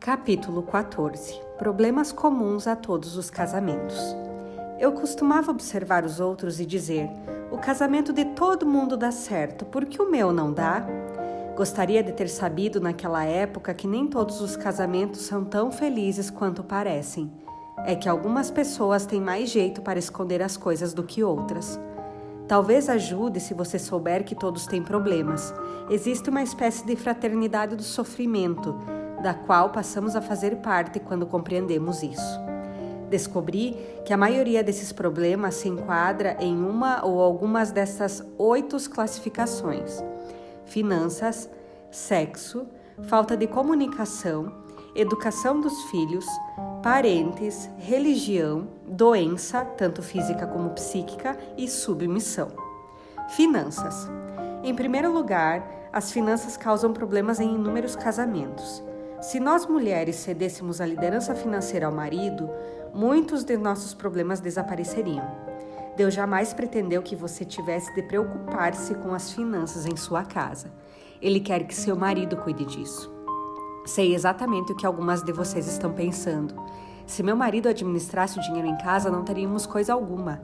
Capítulo 14. Problemas comuns a todos os casamentos. Eu costumava observar os outros e dizer: o casamento de todo mundo dá certo, por que o meu não dá? Gostaria de ter sabido naquela época que nem todos os casamentos são tão felizes quanto parecem. É que algumas pessoas têm mais jeito para esconder as coisas do que outras. Talvez ajude se você souber que todos têm problemas. Existe uma espécie de fraternidade do sofrimento, da qual passamos a fazer parte quando compreendemos isso. Descobri que a maioria desses problemas se enquadra em uma ou algumas dessas 8 classificações: finanças, sexo, falta de comunicação, educação dos filhos, parentes, religião, doença, tanto física como psíquica, e submissão. Finanças. Em primeiro lugar, as finanças causam problemas em inúmeros casamentos. Se nós mulheres cedêssemos a liderança financeira ao marido, muitos de nossos problemas desapareceriam. Deus jamais pretendeu que você tivesse de preocupar-se com as finanças em sua casa. Ele quer que seu marido cuide disso. Sei exatamente o que algumas de vocês estão pensando. Se meu marido administrasse o dinheiro em casa, não teríamos coisa alguma.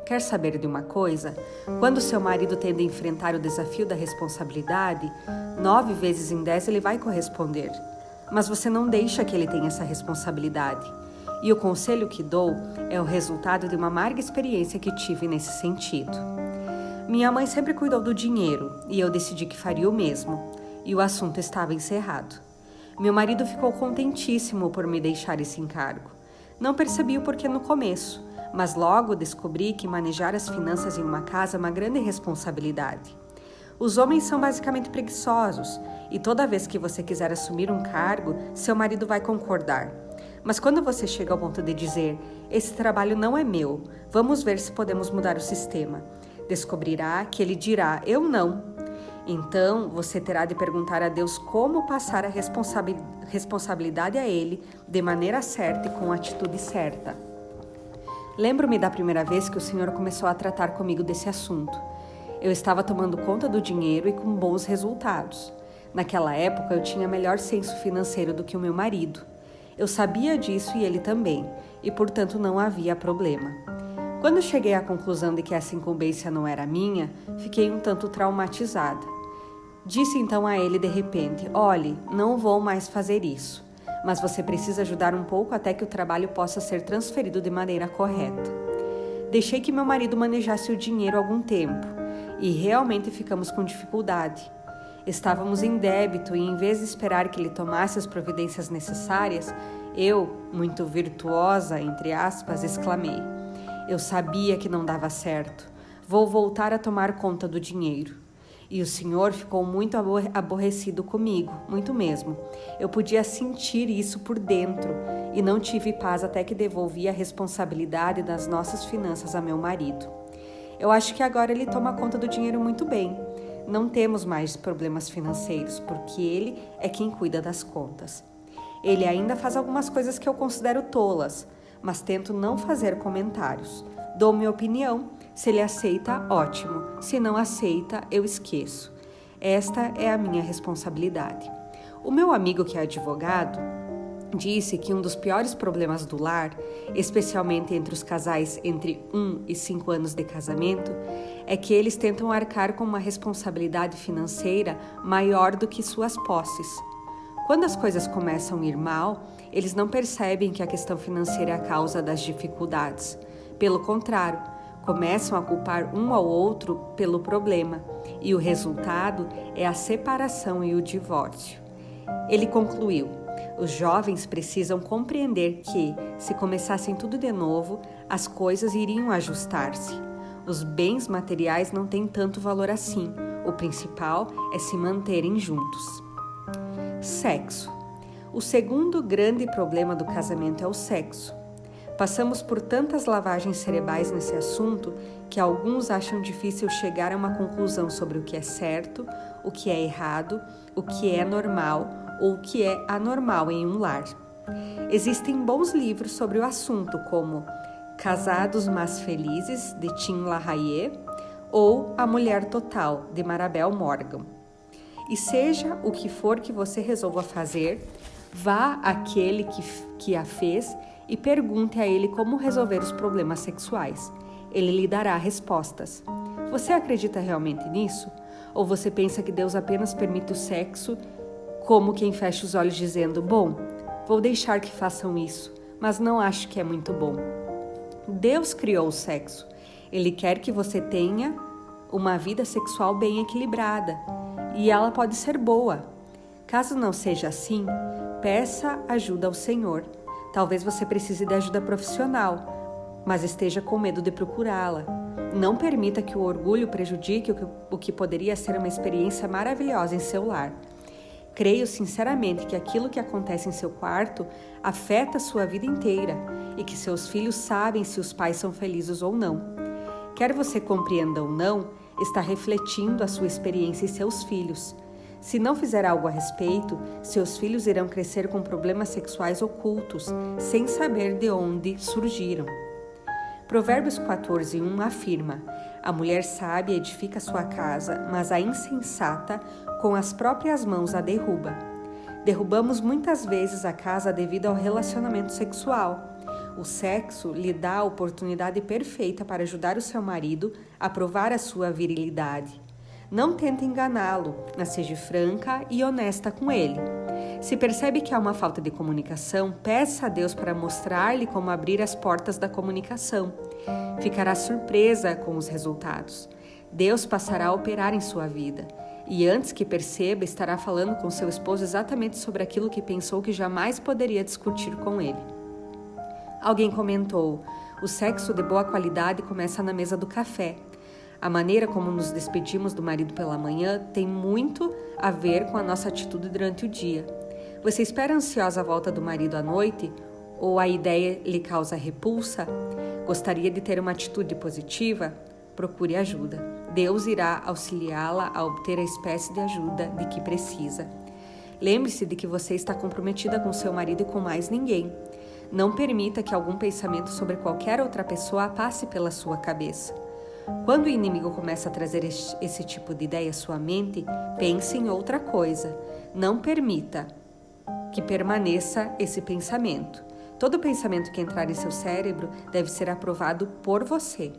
Quer saber de uma coisa? Quando seu marido tem de enfrentar o desafio da responsabilidade, 9 vezes em 10 ele vai corresponder. Mas você não deixa que ele tenha essa responsabilidade. E o conselho que dou é o resultado de uma amarga experiência que tive nesse sentido. Minha mãe sempre cuidou do dinheiro e eu decidi que faria o mesmo. E o assunto estava encerrado. Meu marido ficou contentíssimo por me deixar esse encargo. Não percebi o porquê no começo, mas logo descobri que manejar as finanças em uma casa é uma grande responsabilidade. Os homens são basicamente preguiçosos e toda vez que você quiser assumir um cargo, seu marido vai concordar. Mas quando você chega ao ponto de dizer: esse trabalho não é meu, vamos ver se podemos mudar o sistema, descobrirá que ele dirá: eu não. Então, você terá de perguntar a Deus como passar a responsabilidade a Ele de maneira certa e com a atitude certa. Lembro-me da primeira vez que o Senhor começou a tratar comigo desse assunto. Eu estava tomando conta do dinheiro e com bons resultados. Naquela época, eu tinha melhor senso financeiro do que o meu marido. Eu sabia disso e ele também, e portanto não havia problema. Quando cheguei à conclusão de que essa incumbência não era minha, fiquei um tanto traumatizada. Disse então a ele de repente: olhe, não vou mais fazer isso, mas você precisa ajudar um pouco até que o trabalho possa ser transferido de maneira correta. Deixei que meu marido manejasse o dinheiro algum tempo e realmente ficamos com dificuldade. Estávamos em débito e em vez de esperar que ele tomasse as providências necessárias, eu, muito virtuosa, entre aspas, exclamei: eu sabia que não dava certo. Vou voltar a tomar conta do dinheiro. E o Senhor ficou muito aborrecido comigo, muito mesmo. Eu podia sentir isso por dentro e não tive paz até que devolvi a responsabilidade das nossas finanças a meu marido. Eu acho que agora ele toma conta do dinheiro muito bem. Não temos mais problemas financeiros, porque ele é quem cuida das contas. Ele ainda faz algumas coisas que eu considero tolas, mas tento não fazer comentários. Dou minha opinião. Se ele aceita, ótimo. Se não aceita, eu esqueço. Esta é a minha responsabilidade. O meu amigo, que é advogado, disse que um dos piores problemas do lar, especialmente entre os casais entre 1 e 5 anos de casamento, é que eles tentam arcar com uma responsabilidade financeira maior do que suas posses. Quando as coisas começam a ir mal, eles não percebem que a questão financeira é a causa das dificuldades. Pelo contrário, começam a culpar um ao outro pelo problema, e o resultado é a separação e o divórcio. Ele concluiu: os jovens precisam compreender que, se começassem tudo de novo, as coisas iriam ajustar-se. Os bens materiais não têm tanto valor assim. O principal é se manterem juntos. Sexo. O segundo grande problema do casamento é o sexo. Passamos por tantas lavagens cerebrais nesse assunto que alguns acham difícil chegar a uma conclusão sobre o que é certo, o que é errado, o que é normal ou o que é anormal em um lar. Existem bons livros sobre o assunto, como Casados Mas Felizes, de Tim LaHaye, ou A Mulher Total, de Marabel Morgan. E seja o que for que você resolva fazer, Vá àquele que a fez e pergunte a ele como resolver os problemas sexuais. Ele lhe dará respostas. Você acredita realmente nisso? Ou você pensa que Deus apenas permite o sexo como quem fecha os olhos dizendo: bom, vou deixar que façam isso, mas não acho que é muito bom. Deus criou o sexo. Ele quer que você tenha uma vida sexual bem equilibrada e ela pode ser boa. Caso não seja assim, peça ajuda ao Senhor. Talvez você precise de ajuda profissional, mas esteja com medo de procurá-la. Não permita que o orgulho prejudique o que poderia ser uma experiência maravilhosa em seu lar. Creio sinceramente que aquilo que acontece em seu quarto afeta a sua vida inteira e que seus filhos sabem se os pais são felizes ou não. Quer você compreenda ou não, está refletindo a sua experiência em seus filhos. Se não fizer algo a respeito, seus filhos irão crescer com problemas sexuais ocultos, sem saber de onde surgiram. Provérbios 14:1 afirma: a mulher sábia edifica sua casa, mas a insensata com as próprias mãos a derruba. Derrubamos muitas vezes a casa devido ao relacionamento sexual. O sexo lhe dá a oportunidade perfeita para ajudar o seu marido a provar a sua virilidade. Não tente enganá-lo, mas seja franca e honesta com ele. Se percebe que há uma falta de comunicação, peça a Deus para mostrar-lhe como abrir as portas da comunicação. Ficará surpresa com os resultados. Deus passará a operar em sua vida. E antes que perceba, estará falando com seu esposo exatamente sobre aquilo que pensou que jamais poderia discutir com ele. Alguém comentou: o sexo de boa qualidade começa na mesa do café. A maneira como nos despedimos do marido pela manhã tem muito a ver com a nossa atitude durante o dia. Você espera ansiosa a volta do marido à noite? Ou a ideia lhe causa repulsa? Gostaria de ter uma atitude positiva? Procure ajuda. Deus irá auxiliá-la a obter a espécie de ajuda de que precisa. Lembre-se de que você está comprometida com seu marido e com mais ninguém. Não permita que algum pensamento sobre qualquer outra pessoa passe pela sua cabeça. Quando o inimigo começa a trazer esse tipo de ideia à sua mente, pense em outra coisa. Não permita que permaneça esse pensamento. Todo pensamento que entrar em seu cérebro deve ser aprovado por você.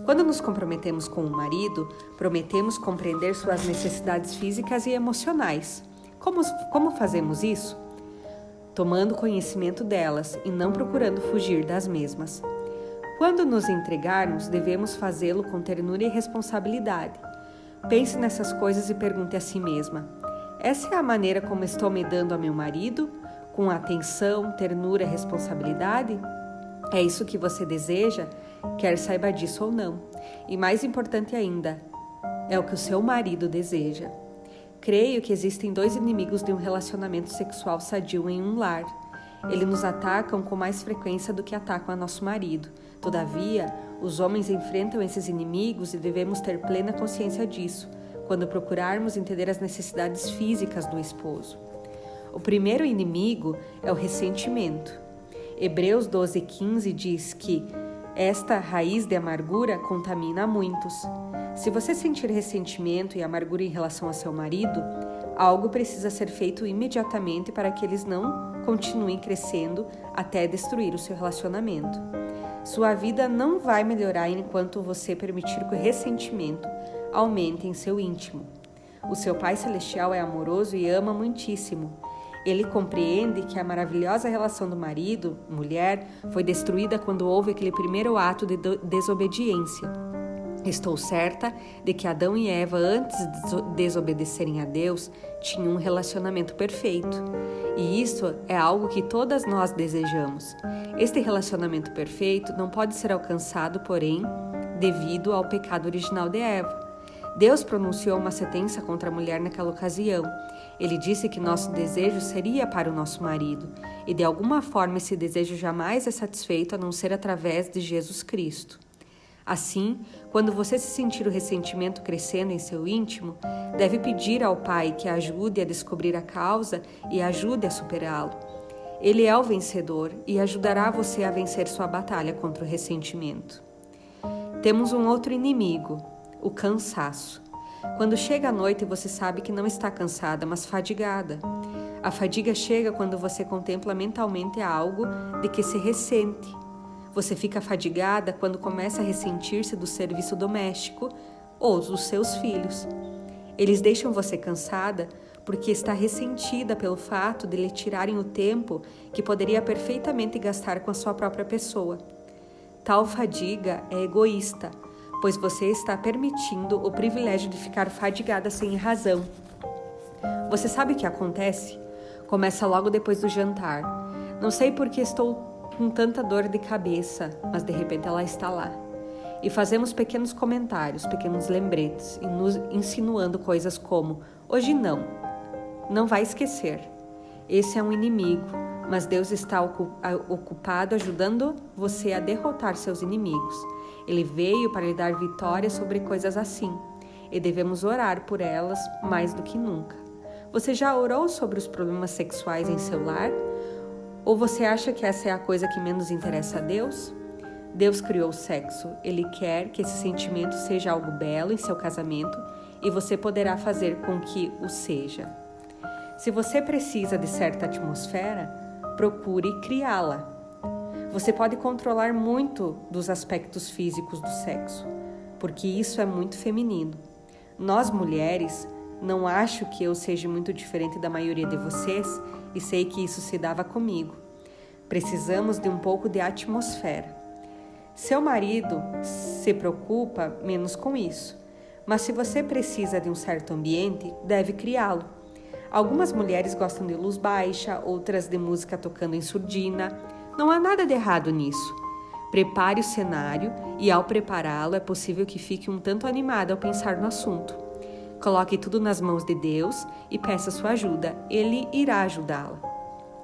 Quando nos comprometemos com o marido, prometemos compreender suas necessidades físicas e emocionais. Como fazemos isso? Tomando conhecimento delas e não procurando fugir das mesmas. Quando nos entregarmos, devemos fazê-lo com ternura e responsabilidade. Pense nessas coisas e pergunte a si mesma: essa é a maneira como estou me dando a meu marido? Com atenção, ternura e responsabilidade? É isso que você deseja? Quer saiba disso ou não. E mais importante ainda, é o que o seu marido deseja. Creio que existem dois inimigos de um relacionamento sexual sadio em um lar. Eles nos atacam com mais frequência do que atacam a nosso marido. Todavia, os homens enfrentam esses inimigos e devemos ter plena consciência disso, quando procurarmos entender as necessidades físicas do esposo. O primeiro inimigo é o ressentimento. Hebreus 12:15 diz que esta raiz de amargura contamina a muitos. Se você sentir ressentimento e amargura em relação a seu marido, algo precisa ser feito imediatamente para que eles não continuem crescendo até destruir o seu relacionamento. Sua vida não vai melhorar enquanto você permitir que o ressentimento aumente em seu íntimo. O seu Pai Celestial é amoroso e ama muitíssimo. Ele compreende que a maravilhosa relação do marido, mulher, foi destruída quando houve aquele primeiro ato de desobediência. Estou certa de que Adão e Eva, antes de desobedecerem a Deus, tinham um relacionamento perfeito. E isso é algo que todas nós desejamos. Este relacionamento perfeito não pode ser alcançado, porém, devido ao pecado original de Eva. Deus pronunciou uma sentença contra a mulher naquela ocasião. Ele disse que nosso desejo seria para o nosso marido, e de alguma forma esse desejo jamais é satisfeito a não ser através de Jesus Cristo. Assim, quando você se sentir o ressentimento crescendo em seu íntimo, deve pedir ao Pai que ajude a descobrir a causa e ajude a superá-lo. Ele é o vencedor e ajudará você a vencer sua batalha contra o ressentimento. Temos um outro inimigo, o cansaço. Quando chega a noite, você sabe que não está cansada, mas fadigada. A fadiga chega quando você contempla mentalmente algo de que se ressente. Você fica fadigada quando começa a ressentir-se do serviço doméstico ou dos seus filhos. Eles deixam você cansada porque está ressentida pelo fato de lhe tirarem o tempo que poderia perfeitamente gastar com a sua própria pessoa. Tal fadiga é egoísta, pois você está permitindo o privilégio de ficar fadigada sem razão. Você sabe o que acontece? Começa logo depois do jantar. Não sei por que estou com tanta dor de cabeça, mas de repente ela está lá. E fazemos pequenos comentários, pequenos lembretes, insinuando coisas como: hoje não vai esquecer. Esse é um inimigo, mas Deus está ocupado ajudando você a derrotar seus inimigos. Ele veio para lhe dar vitória sobre coisas assim, e devemos orar por elas mais do que nunca. Você já orou sobre os problemas sexuais em seu lar? Ou você acha que essa é a coisa que menos interessa a Deus? Deus criou o sexo. Ele quer que esse sentimento seja algo belo em seu casamento e você poderá fazer com que o seja. Se você precisa de certa atmosfera, procure criá-la. Você pode controlar muito dos aspectos físicos do sexo, porque isso é muito feminino. Nós, mulheres, não acho que eu seja muito diferente da maioria de vocês e sei que isso se dava comigo. Precisamos de um pouco de atmosfera. Seu marido se preocupa menos com isso, mas se você precisa de um certo ambiente, deve criá-lo. Algumas mulheres gostam de luz baixa, outras de música tocando em surdina. Não há nada de errado nisso. Prepare o cenário e, ao prepará-lo, é possível que fique um tanto animada ao pensar no assunto. Coloque tudo nas mãos de Deus e peça sua ajuda. Ele irá ajudá-la.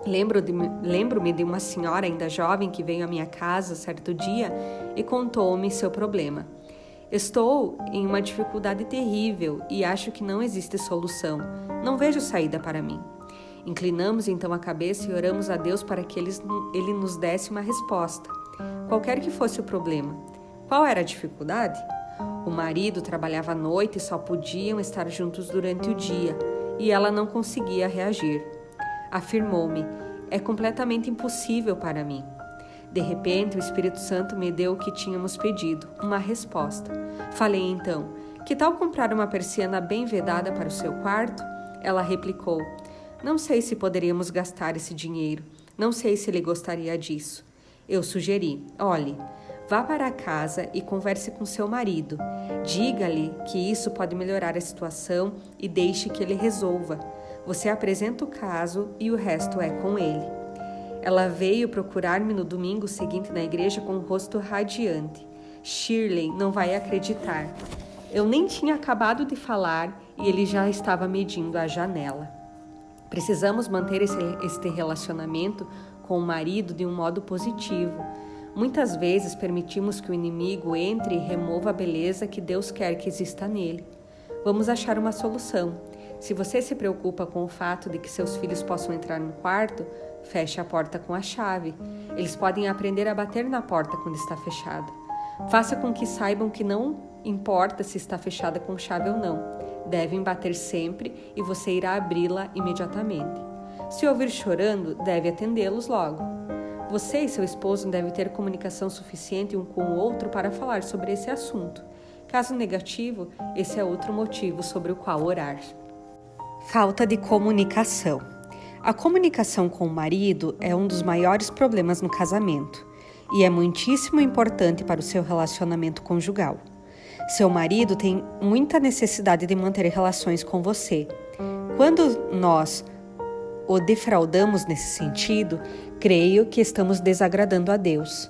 Lembro-me de uma senhora ainda jovem que veio à minha casa certo dia e contou-me seu problema. Estou em uma dificuldade terrível e acho que não existe solução. Não vejo saída para mim. Inclinamos então a cabeça e oramos a Deus para que Ele nos desse uma resposta. Qualquer que fosse o problema. Qual era a dificuldade? O marido trabalhava à noite e só podiam estar juntos durante o dia, e ela não conseguia reagir. Afirmou-me: é completamente impossível para mim. De repente, o Espírito Santo me deu o que tínhamos pedido, uma resposta. Falei então: que tal comprar uma persiana bem vedada para o seu quarto? Ela replicou: não sei se poderíamos gastar esse dinheiro, não sei se ele gostaria disso. Eu sugeri: olhe, vá para casa e converse com seu marido. Diga-lhe que isso pode melhorar a situação e deixe que ele resolva. Você apresenta o caso e o resto é com ele. Ela veio procurar-me no domingo seguinte na igreja com o rosto radiante. Shirley não vai acreditar. Eu nem tinha acabado de falar e ele já estava medindo a janela. Precisamos manter este relacionamento com o marido de um modo positivo. Muitas vezes permitimos que o inimigo entre e remova a beleza que Deus quer que exista nele. Vamos achar uma solução. Se você se preocupa com o fato de que seus filhos possam entrar no quarto, feche a porta com a chave. Eles podem aprender a bater na porta quando está fechada. Faça com que saibam que não importa se está fechada com chave ou não. Devem bater sempre e você irá abri-la imediatamente. Se ouvir chorando, deve atendê-los logo. Você e seu esposo devem ter comunicação suficiente um com o outro para falar sobre esse assunto. Caso negativo, esse é outro motivo sobre o qual orar. Falta de comunicação. A comunicação com o marido é um dos maiores problemas no casamento e é muitíssimo importante para o seu relacionamento conjugal. Seu marido tem muita necessidade de manter relações com você. Quando nós o defraudamos nesse sentido, creio que estamos desagradando a Deus.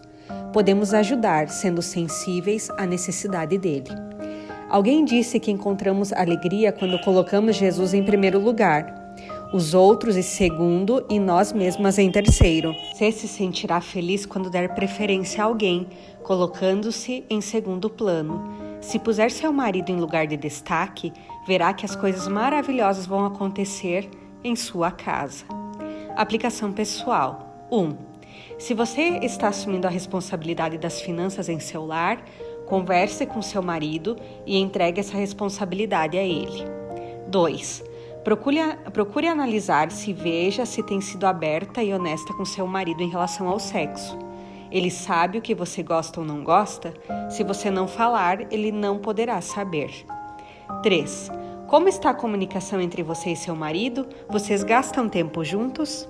Podemos ajudar sendo sensíveis à necessidade dele. Alguém disse que encontramos alegria quando colocamos Jesus em primeiro lugar, os outros em segundo e nós mesmas em terceiro. Você se sentirá feliz quando der preferência a alguém, colocando-se em segundo plano. Se puser seu marido em lugar de destaque, verá que as coisas maravilhosas vão acontecer em sua casa. Aplicação pessoal. 1. Se você está assumindo a responsabilidade das finanças em seu lar, converse com seu marido e entregue essa responsabilidade a ele. 2. Procure analisar-se e veja se tem sido aberta e honesta com seu marido em relação ao sexo. Ele sabe o que você gosta ou não gosta? Se você não falar, ele não poderá saber. 3. Como está a comunicação entre você e seu marido? Vocês gastam tempo juntos?